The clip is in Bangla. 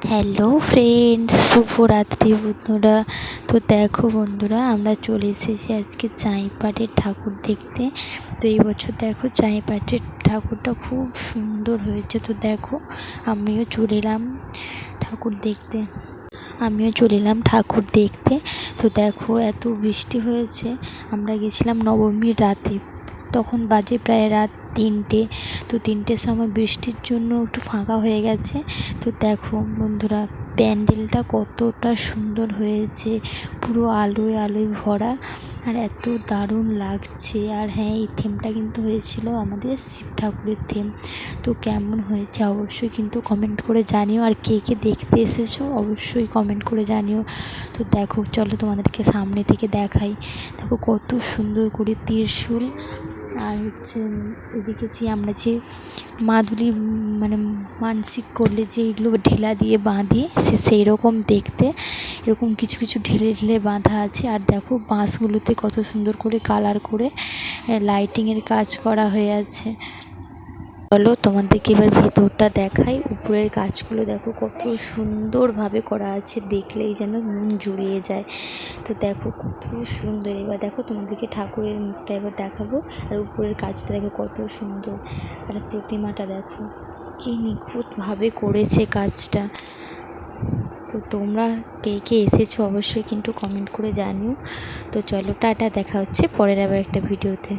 হ্যালো ফ্রেন্ডস, শুভরাত্রি বন্ধুরা। তো দেখো বন্ধুরা, আমরা চলে এসেছি আজকে চাঁইপাটের ঠাকুর দেখতে। তো এই বছর দেখো চাঁইপাটের ঠাকুরটা খুব সুন্দর হয়েছে। তো দেখো আমিও চলে এলাম ঠাকুর দেখতে। তো দেখো এত বৃষ্টি হয়েছে। আমরা গেছিলাম নবমীর রাতে, তখন বাজে প্রায় রাত 3টে। তো 3টের সময় বৃষ্টির জন্য একটু ফাঁকা হয়ে গেছে। তো দেখো বন্ধুরা, প্যান্ডেলটা কতটা সুন্দর হয়েছে, পুরো আলোয় আলোয় ভরা, আর এত দারুণ লাগছে। আর হ্যাঁ, এই থিমটা কিন্তু হয়েছিল আমাদের শিব ঠাকুরের থিম। তো কেমন হয়েছে অবশ্যই কিন্তু কমেন্ট করে জানিও, আর কে কে দেখতে এসেছো অবশ্যই কমেন্ট করে জানিও। তো দেখো, চলো তোমাদেরকে সামনে থেকে দেখাই। দেখো কত সুন্দর করে ত্রিশূল, আর এদিকে আমরা যে মাদুলি, মানে মানসিক করলে যে এগুলো ঢিলা দিয়ে বাঁধে, সেই রকম দেখতে এরকম কিছু কিছু ঢিলে ঢিলে বাঁধা আছে। আর দেখো বাঁশগুলোতে কত সুন্দর করে কালার করে লাইটিংয়ের কাজ করা হয়ে আছে। চলো তোমাদেরকে এবার ভেতরটা দেখাই। উপরের কাজগুলো দেখো কত সুন্দরভাবে করা আছে, দেখলেই যেন মন জুড়িয়ে যায়। তো দেখো কত সুন্দর। এবার দেখো তোমাদেরকে ঠাকুরের মুখটা এবার দেখাবো। আর উপরের কাজটা দেখো কত সুন্দর, আর প্রতিমাটা দেখো কি নিখুঁতভাবে করেছে কাজটা। তো তোমরা কে কে এসেছো অবশ্যই কিন্তু কমেন্ট করে জানিও। তো চলো, টাটা, দেখা হচ্ছে পরের আবার একটা ভিডিওতে।